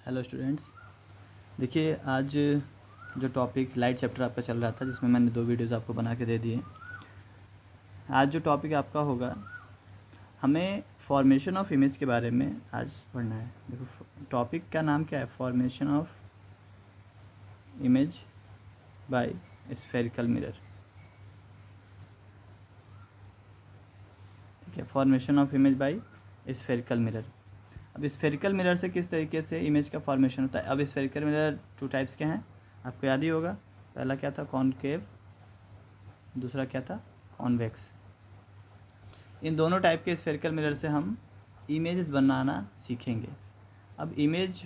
Hello students. देखिए आज जो टॉपिक लाइट चैप्टर आपका चल रहा था जिसमें मैंने 2 वीडियोज़ आपको बना के दे दिए। आज जो टॉपिक आपका होगा, हमें फॉर्मेशन ऑफ इमेज के बारे में आज पढ़ना है। देखो टॉपिक का नाम क्या है, formation of image by spherical mirror. ठीक है, formation of image by spherical mirror. अब स्फेरिकल मिरर से किस तरीके से इमेज का फॉर्मेशन होता है। अब स्फेरिकल मिरर 2 टाइप्स के हैं, आपको याद ही होगा। पहला क्या था, कॉनकेव, दूसरा क्या था, कॉन्वेक्स। इन दोनों टाइप के स्फेरिकल मिरर से हम इमेजेस बनाना सीखेंगे। अब इमेज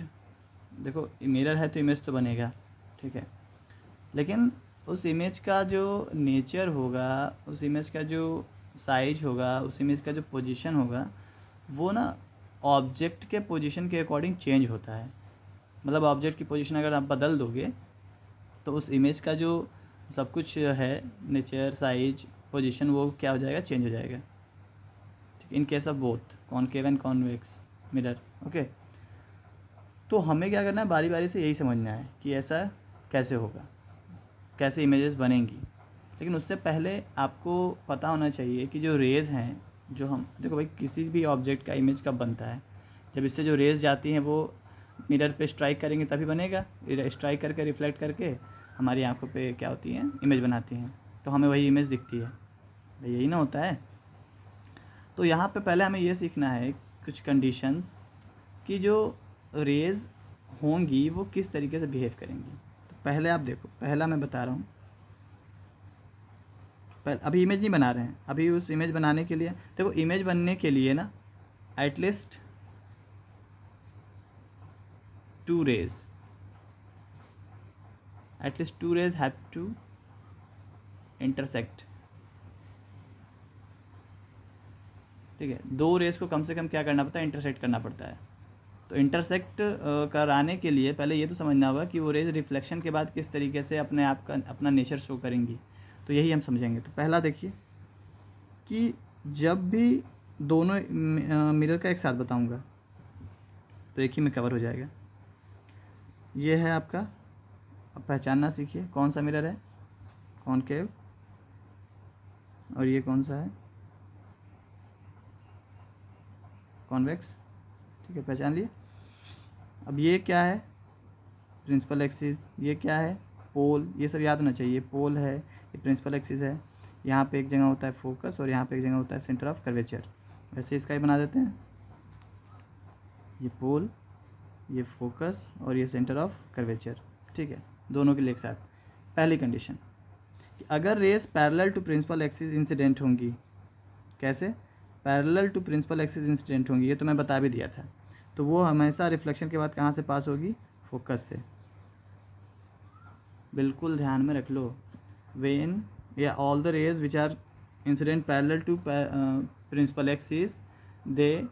देखो, मिरर है तो इमेज तो बनेगा, ठीक है, लेकिन उस इमेज का जो नेचर होगा, उस इमेज का जो साइज होगा, उस इमेज का जो पोजीशन होगा, वो ना ऑब्जेक्ट के पोजीशन के अकॉर्डिंग चेंज होता है। मतलब ऑब्जेक्ट की पोजीशन अगर आप बदल दोगे तो उस इमेज का जो सब कुछ है, नेचर, साइज, पोजीशन, वो क्या हो जाएगा, चेंज हो जाएगा। ठीक, इन case of both concave and convex mirror. Okay, तो हमें क्या करना है, बारी बारी से यही समझना है कि ऐसा कैसे होगा, कैसे इमेजेस बनेंगी। लेकिन उससे पहले आपको पता होना चाहिए कि जो रेज़ हैं, जो हम देखो भाई, किसी भी ऑब्जेक्ट का इमेज कब बनता है, जब इससे जो रेज़ जाती हैं वो मिरर पे स्ट्राइक करेंगे तभी बनेगा। स्ट्राइक करके रिफ्लेक्ट करके हमारी आंखों पे क्या होती हैं, इमेज बनाती हैं, तो हमें वही इमेज दिखती है। भाई यही ना होता है। तो यहाँ पे पहले हमें ये सीखना है कुछ कंडीशंस कि जो रेज़ होंगी वो किस तरीके से बिहेव करेंगी। तो पहले आप देखो, पहला मैं बता रहा हूँ, अभी इमेज नहीं बना रहे हैं, अभी उस इमेज बनाने के लिए देखो, इमेज बनने के लिए ना at least 2 rays, at least 2 rays have to intersect. ठीक है, 2 रेज को कम से कम क्या करना पड़ता है, इंटरसेक्ट करना पड़ता है। तो इंटरसेक्ट कराने के लिए पहले ये तो समझना होगा कि वो रेज रिफ्लेक्शन के बाद किस तरीके से अपने आप का अपना नेचर शो करेंगी। तो यही हम समझेंगे। तो पहला देखिए कि जब भी दोनों मिरर का एक साथ बताऊंगा तो एक ही में कवर हो जाएगा। ये है आपका, अब पहचानना सीखिए कौन सा मिरर है, कॉनकेव, और ये कौन सा है, कॉन्वेक्स। ठीक है, पहचान लिए। अब ये क्या है, प्रिंसिपल एक्सिस, ये क्या है, पोल। ये सब याद होना चाहिए, पोल है, ये प्रिंसिपल एक्सिस है। यहाँ पे एक जगह होता है फोकस और यहाँ पे एक जगह होता है सेंटर ऑफ कर्वेचर। वैसे इसका ही बना देते हैं, ये पोल, ये फोकस और ये सेंटर ऑफ कर्वेचर। ठीक है, दोनों के लिए एक साथ। पहली कंडीशन कि अगर rays parallel to principal axis incident होंगी। कैसे, parallel to principal axis incident होंगी, ये तो मैं बता भी दिया था। तो वो हमेशा रिफ्लेक्शन के बाद कहाँ से पास होगी, फोकस से। बिल्कुल ध्यान में रख लो, वेन या all the rays which are incident parallel to principal axis they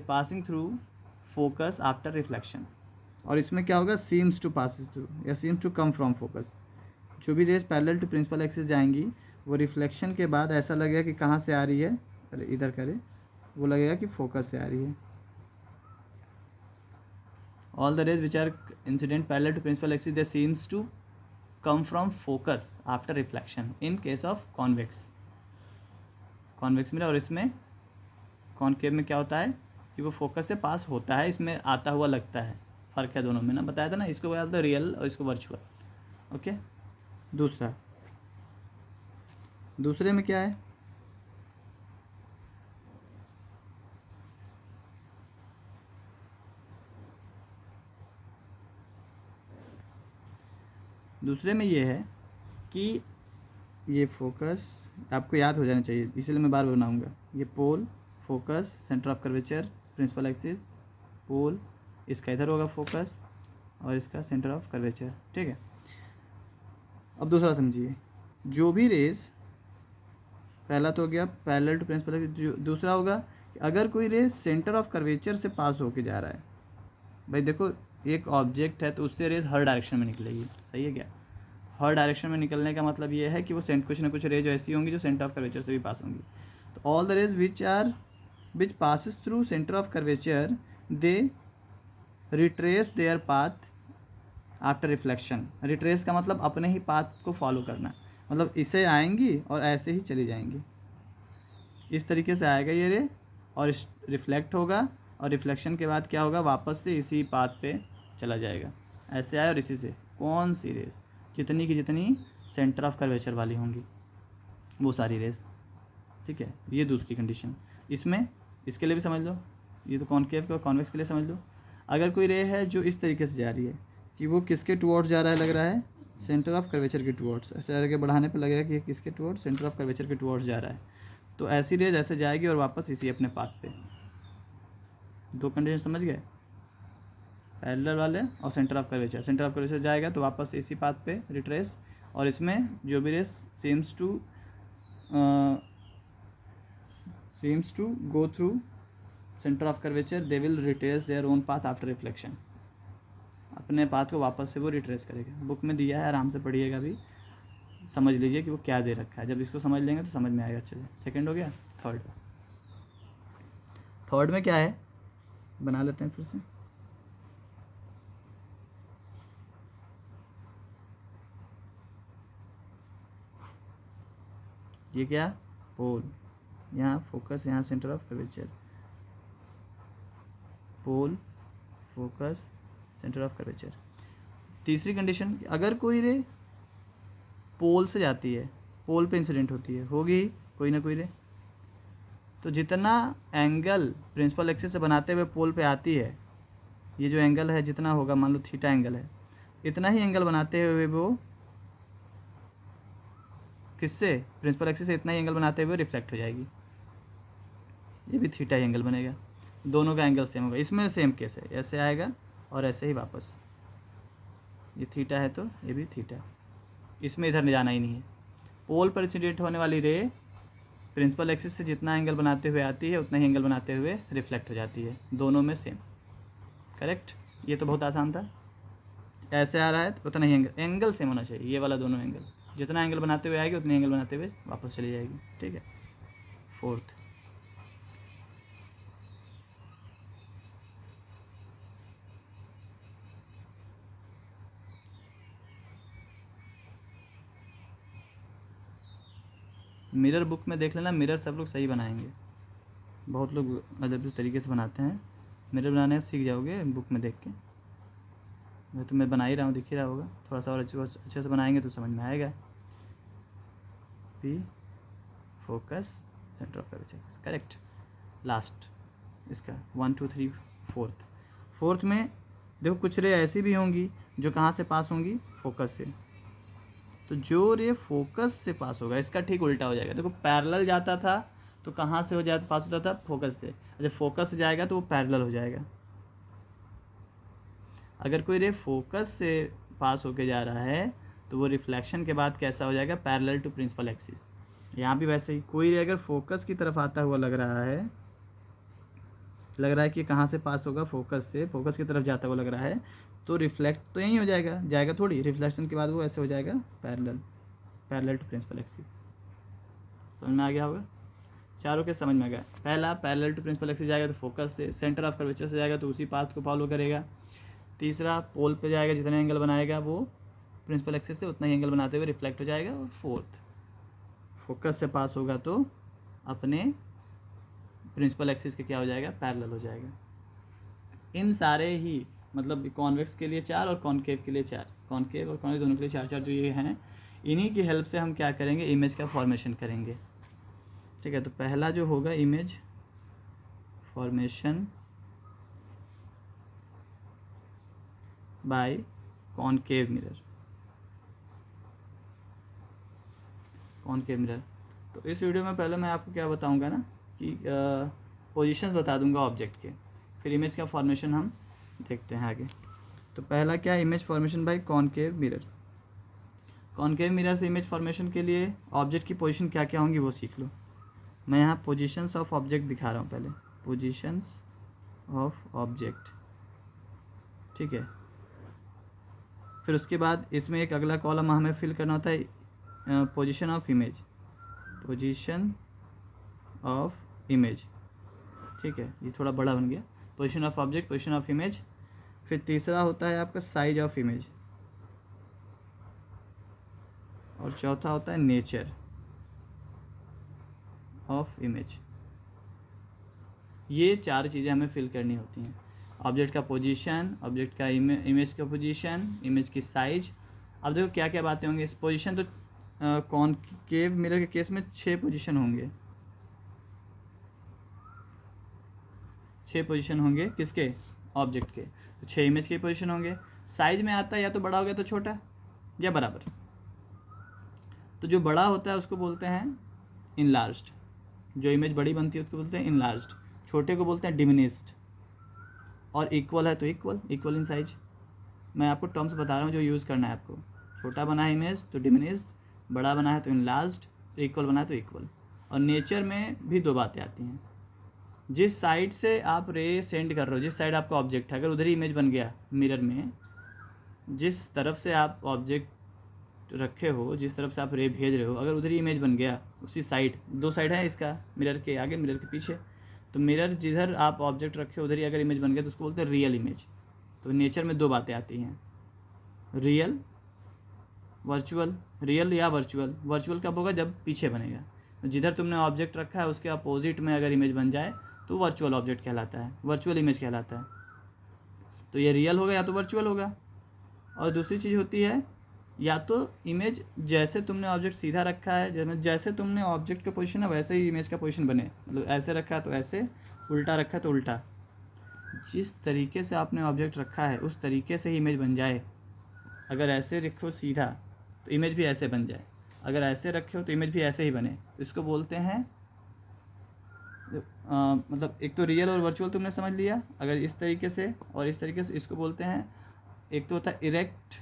passing through focus after reflection. और इसमें क्या होगा, सीम्स टू पासिस थ्रू या seems to come from focus. जो भी rays parallel to principal axis जाएंगी वो रिफ्लेक्शन के बाद ऐसा लगेगा कि कहाँ से आ रही है, अरे इधर करे, वो लगेगा कि फोकस से आ रही है। All the rays which are incident parallel to principal axis they seems to come from focus after reflection in case of convex mirror. और इसमें कॉनकेव में क्या होता है कि वो फोकस से पास होता है, इसमें आता हुआ लगता है। फ़र्क है दोनों में ना, बताया था ना, इसको बोलते हैं रियल और इसको वर्चुअल। ओके, दूसरे में क्या है, दूसरे में ये है कि ये फोकस आपको याद हो जाना चाहिए, इसलिए मैं बार बार बनाऊंगा। ये pole, focus, centre of curvature, principal axis, pole, इसका इधर होगा फोकस और इसका सेंटर ऑफ कर्वेचर। ठीक है, अब दूसरा समझिए, जो भी रेज, पहला तो हो गया पैरेलल टू प्रिंसिपल एक्सिस, दूसरा होगा कि अगर कोई रेज सेंटर ऑफ कर्वेचर से पास होके जा रहा है। भाई देखो, एक ऑब्जेक्ट है तो उससे रेज हर डायरेक्शन में निकलेगी, सही है क्या। हर डायरेक्शन में निकलने का मतलब ये है कि वो कुछ ना कुछ रेज ऐसी होंगी जो सेंटर ऑफ कर्वेचर से भी पास होंगी। तो all the rays which passes through centre of curvature they retrace their path after reflection. Retrace का मतलब अपने ही पाथ को फॉलो करना, मतलब इसे आएंगी और ऐसे ही चली जाएंगी, इस तरीके से आएगा ये रे और रिफ्लेक्ट होगा, और रिफ्लेक्शन के बाद क्या होगा, वापस से इसी पाथ पे चला जाएगा, ऐसे आए और इसी से। कौन सी रेस? जितनी की जितनी सेंटर ऑफ कर्वेचर वाली होंगी वो सारी रेस, ठीक है। ये दूसरी कंडीशन। इसमें इसके लिए भी समझ लो, ये तो कॉनकेव का, कॉन्वेक्स के लिए समझ लो। अगर कोई रे है जो इस तरीके से जा रही है कि वो किसके टुवर्ड्स जा रहा है, लग रहा है सेंटर ऑफ कर्वेचर के टुवर्ड्स, ऐसे आगे बढ़ाने पे लगेगा कि ये किसके टुवर्ड्स, सेंटर ऑफ कर्वेचर के टुवर्ड्स जा रहा है, तो ऐसी रेज ऐसे जाएगी और वापस इसी अपने पाथ पे। दो कंडीशन समझ गए, पैरेलल वाले और centre of curvature. Centre of curvature जाएगा तो वापस इसी पाथ पे रिट्रेस, और इसमें जो भी race seems to go through center of curvature, they will retrace their own path after reflection। अपने पाथ को वापस से वो रिट्रेस करेगा। बुक में दिया है, आराम से पढ़िएगा, भी समझ लीजिए कि वो क्या दे रखा है। जब इसको समझ लेंगे तो समझ में आएगा अच्छे से। सेकेंड हो गया। थर्ड में क्या है, बना लेते हैं फिर से। ये क्या, पोल, यहाँ फोकस, यहाँ centre of curvature, pole, focus, centre of curvature. तीसरी कंडीशन, अगर कोई रे पोल से जाती है, पोल पे इंसिडेंट होती है, होगी कोई ना कोई रे, तो जितना एंगल प्रिंसिपल एक्सिस से बनाते हुए पोल पे आती है, ये जो एंगल है जितना होगा, मान लो थीटा एंगल है, इतना ही एंगल बनाते हुए वो किससे, प्रिंसिपल एक्सिस से इतना ही एंगल बनाते हुए रिफ्लेक्ट हो जाएगी। ये भी थीटा ही एंगल बनेगा, दोनों का एंगल सेम होगा। इसमें सेम केस है, ऐसे आएगा और ऐसे ही वापस, ये थीटा है तो ये भी थीटा, इसमें इधर नहीं जाना ही नहीं है। पोल पर इंसिडेंट होने वाली रे प्रिंसिपल एक्सिस से जितना एंगल बनाते हुए आती है उतना ही एंगल बनाते हुए रिफ्लेक्ट हो जाती है, दोनों में सेम। करेक्ट, ये तो बहुत आसान था। ऐसे आ रहा है तो उतना ही एंगल सेम होना चाहिए, ये वाला दोनों एंगल, जितना एंगल बनाते हुए आएगी उतने एंगल बनाते हुए वापस चली जाएगी, ठीक है। फोर्थ, मिरर बुक में देख लेना, मिरर सब लोग सही बनाएंगे, बहुत लोग अजब तरीके से बनाते हैं। मिरर बनाने सीख जाओगे बुक में देख के, मैं तो मैं बना ही रहा हूँ, दिख ही रहा होगा। थोड़ा सा और अच्छे से बनाएंगे तो समझ में आएगा। P, focus, centre of curvature, correct. Last इसका 1 2 3 फोर्थ में देखो कुछ रे ऐसी भी होंगी जो कहाँ से पास होंगी, फोकस से। तो जो रे फोकस से पास होगा, इसका ठीक उल्टा हो जाएगा। देखो पैरेलल जाता था तो कहाँ से हो जाता, पास होता था फोकस से। जब फोकस से जाएगा तो वो पैरेलल हो जाएगा। अगर कोई रे फोकस से पास होके जा रहा है तो वो रिफ्लेक्शन के बाद कैसा हो जाएगा, पैरेलल टू प्रिंसिपल एक्सिस। यहाँ भी वैसे ही कोई रे अगर फोकस की तरफ आता हुआ लग रहा है कि कहाँ से पास होगा, फोकस से, फोकस की तरफ जाता हुआ लग रहा है, तो रिफ्लेक्ट तो यहीं हो जाएगा थोड़ी, रिफ्लेक्शन के बाद वो ऐसे हो जाएगा पैरेलल टू प्रिंसिपल एक्सिस। समझ में आ गया होगा, चारों के समझ में आ गया। पहला पैरेलल टू प्रिंसिपल एक्सिस जाएगा तो फोकस से, सेंटर ऑफ कर्वेचर से जाएगा तो उसी पाथ को फॉलो करेगा। तीसरा पोल पे जाएगा, जितना एंगल बनाएगा वो प्रिंसिपल एक्सिस से उतना ही एंगल बनाते हुए रिफ्लेक्ट हो जाएगा। और फोर्थ, फोकस से पास होगा तो अपने प्रिंसिपल एक्सिस के क्या हो जाएगा, पैरेलल हो जाएगा। इन सारे ही मतलब कॉन्वेक्स के लिए 4 और कॉनकेव के लिए 4, कॉनकेव और कॉन्वेक्स दोनों के लिए 4 जो ये हैं, इन्हीं की हेल्प से हम क्या करेंगे, इमेज का फॉर्मेशन करेंगे, ठीक है। तो पहला जो होगा image formation by concave mirror. तो इस वीडियो में पहले मैं आपको क्या बताऊंगा ना कि पोजीशंस बता दूंगा ऑब्जेक्ट के, फिर इमेज का फॉर्मेशन हम देखते हैं आगे। तो पहला क्या, image formation by concave mirror. Concave mirror से इमेज फॉर्मेशन के लिए ऑब्जेक्ट की पोजीशन क्या क्या होंगी वो सीख लो। मैं यहाँ पोजीशंस ऑफ ऑब्जेक्ट दिखा रहा हूँ, पहले पोजीशंस ऑफ ऑब्जेक्ट, ठीक है। फिर उसके बाद इसमें एक अगला कॉलम हमें फिल करना होता है, पोजीशन ऑफ इमेज, ठीक है, ये थोड़ा बड़ा बन गया। Position of object, position of image, फिर तीसरा होता है आपका साइज ऑफ इमेज, और चौथा होता है नेचर ऑफ इमेज। ये 4 चीज़ें हमें फिल करनी होती हैं। ऑब्जेक्ट का पोजीशन, ऑब्जेक्ट का इमेज का पोजीशन, इमेज की साइज। अब देखो क्या क्या बातें होंगी। इस पोजीशन तो कॉनकेव मिरर के केस में 6 पोजीशन होंगे, 6 पोजीशन होंगे किसके, ऑब्जेक्ट के। तो 6 इमेज के पोजीशन होंगे। साइज में आता है या तो बड़ा हो गया तो छोटा या बराबर। तो जो बड़ा होता है उसको बोलते हैं इनलार्ज्ड, जो इमेज बड़ी बनती है उसको बोलते हैं इनलार्ज्ड, छोटे को बोलते हैं डिमिनिस्ड, और इक्वल है तो इक्वल इन साइज। मैं आपको टर्म्स बता रहा हूँ जो यूज़ करना है आपको। छोटा बना है इमेज तो डिमिनिस्ड, बड़ा बना है तो इनलार्ज्ड, इक्वल बना है तो इक्वल। और नेचर में भी 2 बातें आती हैं। जिस साइड से आप रे सेंड कर रहे हो, जिस साइड आपका ऑब्जेक्ट है, अगर उधर ही इमेज बन गया मिरर में, जिस तरफ से आप ऑब्जेक्ट रखे हो, जिस तरफ से आप रे भेज रहे हो, अगर उधर ही इमेज बन गया उसी साइड, 2 साइड है इसका, मिरर के आगे मिरर के पीछे, तो मिरर जिधर आप ऑब्जेक्ट रखे हो उधर ही अगर इमेज बन गया तो उसको बोलते हैं रियल इमेज। तो नेचर में 2 बातें आती हैं, रियल, वर्चुअल। रियल या वर्चुअल। वर्चुअल कब होगा, जब पीछे बनेगा। तो जिधर तुमने ऑब्जेक्ट रखा है उसके अपोजिट में अगर इमेज बन जाए तो वर्चुअल ऑब्जेक्ट कहलाता है, वर्चुअल इमेज कहलाता है। तो ये रियल होगा या तो वर्चुअल होगा। और दूसरी चीज़ होती है, या तो इमेज जैसे तुमने ऑब्जेक्ट सीधा रखा है, जैसे तुमने ऑब्जेक्ट का पोजीशन है वैसे ही इमेज का पोजीशन बने, मतलब ऐसे रखा है तो ऐसे, उल्टा रखा है तो उल्टा। जिस तरीके से आपने ऑब्जेक्ट रखा है उस तरीके से ही इमेज बन जाए। अगर ऐसे रखो सीधा तो इमेज भी ऐसे बन जाए, अगर ऐसे रखे हो तो इमेज भी ऐसे ही बने। तो इसको बोलते हैं मतलब एक तो रियल और वर्चुअल तुमने समझ लिया, अगर इस तरीके से और इस तरीके से, इसको बोलते हैं, एक तो होता है इरेक्ट,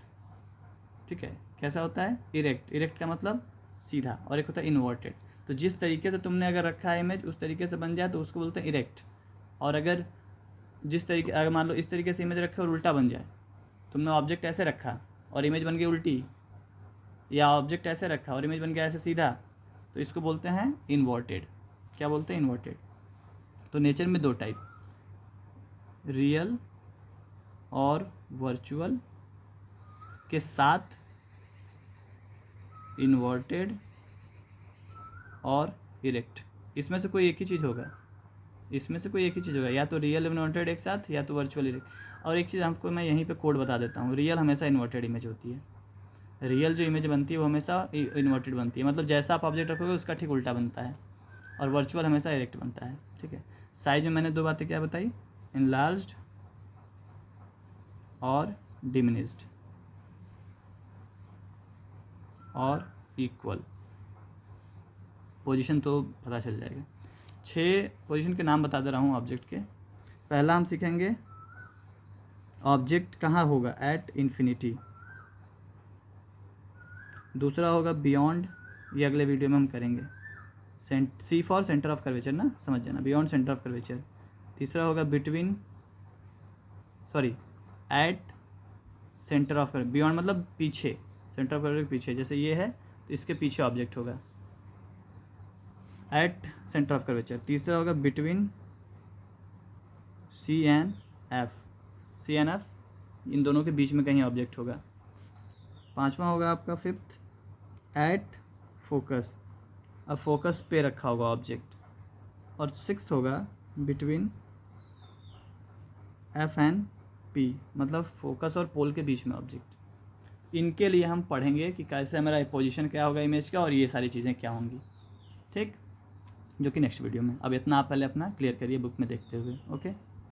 ठीक है, कैसा होता है, इरेक्ट। इरेक्ट का मतलब सीधा, और एक होता है इन्वर्टेड। तो जिस तरीके से तुमने अगर रखा है इमेज उस तरीके से बन जाए तो उसको बोलते हैं इरेक्ट। और अगर जिस तरीके, अगर मान लो इस तरीके से इमेज रखे और उल्टा बन जाए, तुमने ऑब्जेक्ट ऐसे रखा और इमेज बन गई उल्टी, या ऑब्जेक्ट ऐसे रखा और इमेज बन गया ऐसे सीधा, तो इसको बोलते हैं इन्वर्टेड। क्या बोलते हैं, इन्वर्टेड। तो नेचर में 2 टाइप, रियल और वर्चुअल के साथ इन्वर्टेड और इरेक्ट। इसमें से कोई एक ही चीज़ होगा, इसमें से कोई एक ही चीज़ होगा, या तो रियल इन्वर्टेड एक साथ या तो वर्चुअल इरेक्ट। और एक चीज़ आपको मैं यहीं पे कोड बता देता हूँ, रियल हमेशा इन्वर्टेड इमेज होती है। रियल जो इमेज बनती है वो हमेशा इन्वर्टेड बनती है, मतलब जैसा आप ऑब्जेक्ट रखोगे उसका ठीक उल्टा बनता है। और वर्चुअल हमेशा इरेक्ट बनता है, ठीक है। साइज में मैंने 2 बातें क्या बताई, इनलार्ज्ड और डिमिनिस्ड और इक्वल। पोजीशन तो पता चल जाएगा। 6 पोजीशन के नाम बता दे रहा हूँ ऑब्जेक्ट के। पहला हम सीखेंगे ऑब्जेक्ट कहाँ होगा, एट इन्फिनिटी। दूसरा होगा बियॉन्ड, ये अगले वीडियो में हम करेंगे। सी फॉर सेंटर ऑफ कर्वेचर ना, समझ जाना, बियॉन्ड सेंटर ऑफ कर्वेचर। तीसरा होगा between, sorry, at centre of curvature. Beyond मतलब पीछे, सेंटर ऑफ कर्वेचर पीछे, जैसे ये है तो इसके पीछे ऑब्जेक्ट होगा, एट सेंटर ऑफ कर्वेचर। तीसरा होगा between C and F, C and F, इन दोनों के बीच में कहीं ऑब्जेक्ट होगा। पांचवा होगा आपका फिफ्थ, एट फोकस, अब फोकस पे रखा होगा ऑब्जेक्ट। और सिक्स्थ होगा बिटवीन एफ एंड पी, मतलब फोकस और पोल के बीच में ऑब्जेक्ट। इनके लिए हम पढ़ेंगे कि कैसे हमारा पोजीशन क्या होगा इमेज का और ये सारी चीज़ें क्या होंगी, ठीक, जो कि नेक्स्ट वीडियो में। अब इतना आप पहले अपना क्लियर करिए बुक में देखते हुए, ओके।